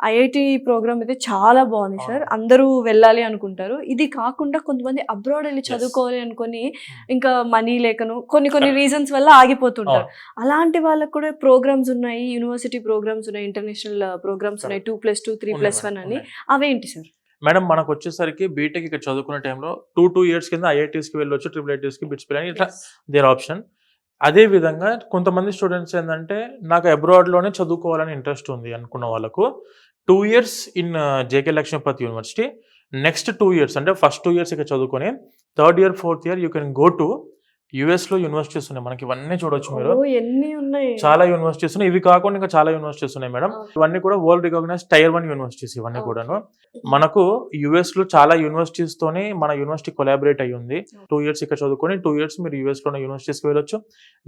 IIT programme అయితే చాలా బాగుంది సార్. అందరూ వెళ్ళాలి అనుకుంటారు. ఇది కాకుండా కొంతమంది అబ్రాడ్ వెళ్ళి చదువుకోవాలి అనుకొని ఇంకా మనీ లేకను కొన్ని రీజన్స్ వల్ల ఆగిపోతుంటారు. అలాంటి వాళ్ళకు కూడా ప్రోగ్రామ్స్ ఉన్నాయి, యూనివర్సిటీ ప్రోగ్రామ్స్ ఉన్నాయి, ఇంటర్నేషనల్ ప్రోగ్రామ్స్ ఉన్నాయి, 2+2 3+1 అని. అవేంటి సార్? మేడం మనకు వచ్చేసరికి బీటెక్ ఇక్కడ చదువుకునే టైంలో 2 ఇయర్స్ కింద ఐఐటీస్కి వెళ్ళొచ్చు, IIITస్కి, బిట్స్ పిల్ అని ఇట్లా దేర్ ఆప్షన్. అదే విధంగా కొంతమంది స్టూడెంట్స్ ఏంటంటే నాకు అబ్రాడ్లోనే చదువుకోవాలని ఇంట్రెస్ట్ ఉంది అనుకున్న వాళ్ళకు 2 years in JK Lakshmipathi university, next 2 years అంటే ఫస్ట్ 2 ఇయర్స్ ఇక్కడ చదువుకొని 3rd year 4th year you can go to యుఎస్లో యూనివర్సిటీస్ ఉన్నాయి. మనకి ఇవన్నీ చూడొచ్చు మీరు, ఎన్ని ఉన్నాయి, చాలా యూనివర్సిటీస్ ఉన్నాయి. ఇవి కాకుండా ఇంకా చాలా యూనివర్సిటీస్ ఉన్నాయి మేడం. ఇవన్నీ కూడా వరల్డ్ రికగ్నైజ్ Tier 1 యూనివర్సిటీస్ ఇవన్నీ కూడాను. మనకు యుఎస్లో చాలా యూనివర్సిటీస్ తోని మన యూనివర్సిటీ కొలాబరేట్ అయ్యి ఉంది. 2 ఇయర్స్ ఇక్కడ చదువుకొని 2 ఇయర్స్ మీరు యూఎస్లో ఉన్న యూనివర్సిటీస్కి వెళ్ళొచ్చు,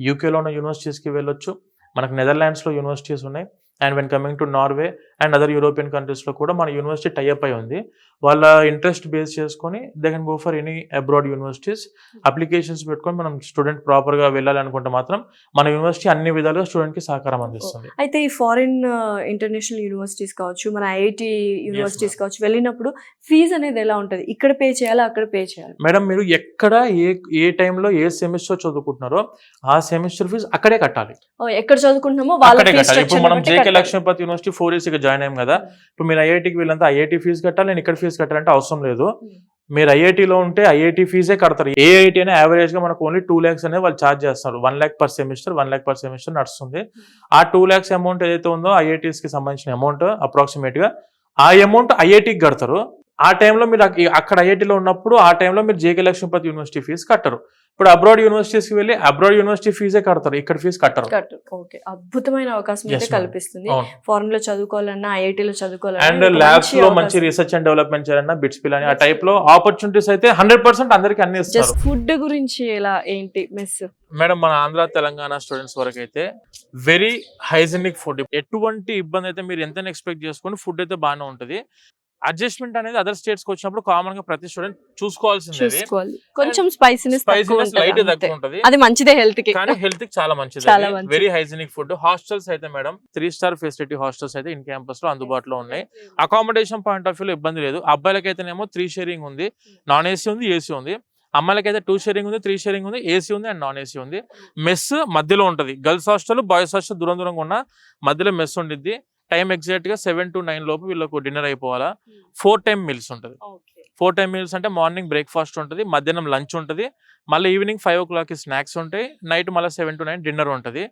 యూకేలో ఉన్న యూనివర్సిటీస్కి వెళ్ళొచ్చు, మనకు నెదర్లాండ్స్లో యూనివర్సిటీస్ ఉన్నాయి. And when coming to Norway and other European కంట్రీస్లో కూడా మన యూనివర్సిటీ టైఅప్ అయి ఉంది. వాళ్ళ ఇంట్రెస్ట్ బేస్ చేసుకొని they can go for any abroad universities. Applications పెట్టుకొని మనం స్టూడెంట్ ప్రాపర్గా వెళ్ళాలనుకుంటే మాత్రం మన యూనివర్సిటీ అన్ని విధాలుగా స్టూడెంట్కి సహకారం అందిస్తుంది. అయితే ఈ ఫారిన్ ఇంటర్నేషనల్ యూనివర్సిటీస్ కావచ్చు, మన ఐఐటి యూనివర్సిటీస్ కావచ్చు, వెళ్ళినప్పుడు ఫీజు అనేది ఎలా ఉంటుంది? ఇక్కడ పే చేయాలా, అక్కడ పే చేయాలి? మేడం మీరు ఎక్కడ ఏ టైంలో ఏ సెమిస్టర్ చదువుకుంటున్నారో ఆ సెమిస్టర్ ఫీజు అక్కడే కట్టాలి. ఎక్కడ చదువుకుంటున్నామో అక్కడే కట్టాలి. ఇప్పుడు మనం జేకే లక్ష్మీపతి యూనివర్సిటీ 4 ఇయర్స్ ఇక్కడ జాయిన్ అయ్యాం కదా, ఇప్పుడు మీరు ఐఐటికి వెళ్ళంతా ఐఐటి ఫీజు కట్టాలి, నేను ఇక్కడ ఫీజు కట్టాలంటే అవసరం లేదు. మీరు ఐఐటీలో ఉంటే ఐఐటి ఫీజే కడతారు. ఏ ఐఐటీ అయినా యావరేజ్ గా మనకు ఓన్లీ 2 lakhs అనేది వాళ్ళు ఛార్జ్ చేస్తారు. 1 lakh per semester, 1 lakh per semester నడుస్తుంది. ఆ 2 lakhs అమౌంట్ ఏదైతే ఉందో ఐఐటీస్ కి సంబంధించిన అమౌంట్ అప్రాక్సిమేట్ గా ఆ అమౌంట్ ఐఐటికి కడతారు. ఆ టైంలో మీరు అక్కడ ఐఐటీలో ఉన్నప్పుడు ఆ టైంలో మీరు జేకే లక్ష్మీపతి యూనివర్సిటీ ఫీజు కట్టరు. ఇప్పుడు అబ్రాడ్ యూనివర్సిటీస్కి వెళ్ళి అబ్రాడ్ యూనివర్సిటీ ఫీజే కడతారు, ఇక్కడ ఫీజు కట్టరు. ఓకే, అద్భుతమైన అవకాశం అయితే కల్పిస్తుంది. ఫారెన్ లో చదువుకోవాలన్నా, ఐఐటీలో చదువుకోవాలన్నా, అండ్ ల్యాబ్స్ లో మంచి రీసెర్చ్ అండ్ డెవలప్మెంట్ చేయాలన్నా, బిట్స్ పిల్ అని ఆ టైప్ లో ఆపర్చునిటీస్ అయితే 100% అందరికి అన్ని ఇస్తారు. ఫుడ్ గురించి ఎలా ఏంటి మెస్? మేడం మన ఆంధ్ర తెలంగాణ స్టూడెంట్స్ వరకు అయితే వెరీ హైజీనిక్ ఫుడ్. ఎటువంటి ఇబ్బంది అయితే మీరు ఎంత ఎక్స్పెక్ట్ చేసుకోండి, ఫుడ్ అయితే బాగానే ఉంటుంది. అడ్జస్ట్మెంట్ అనేది అదర్ స్టేట్స్ కి వచ్చినప్పుడు కామన్ గా ప్రతి స్టూడెంట్ చూసుకోవాల్సింది. కొంచెం స్పైసీనెస్ లైట్ తక్కువ ఉంటుంది, అది మంచిదే హెల్త్ కి, కానీ హెల్త్ కి చాలా మంచిది. Very hygienic food. హాస్టల్స్ అయితే మేడం 3 star ఫెసిలిటీ హాస్టల్స్ అయితే ఇన్ క్యాంపస్ లో అందుబాటులో ఉన్నాయి. అకామిడేషన్ పాయింట్ ఆఫ్ వ్యూ లో ఇబ్బంది లేదు. అబ్బాయిలకి అయితేనేమో 3 sharing ఉంది, నాన్ ఏసీ ఉంది, ఏసీ ఉంది. అమ్మాయిలకైతే 2 sharing ఉంది, 3 sharing ఉంది, ఏసీ ఉంది అండ్ నాన్ ఏసీ ఉంది. మెస్ మధ్యలో ఉంటుంది. గర్ల్స్ హాస్టల్, బాయ్స్ హాస్టల్ దూరంగా ఉన్న మధ్యలో మెస్ ఉండిద్ది. టైం ఎగ్జాక్ట్ గా 7 to 9 లోపు వీళ్ళకు డిన్నర్ అయిపోవాలా. 4 time మీల్స్ ఉంటుంది. 4 time మీల్స్ అంటే మార్నింగ్ బ్రేక్ఫాస్ట్ ఉంటుంది, మధ్యాహ్నం లంచ్ ఉంటుంది, మళ్ళీ ఈవినింగ్ 5 o'clock స్నాక్స్ ఉంటాయి, నైట్ మళ్ళీ 7 to 9 డిన్నర్ ఉంటుంది.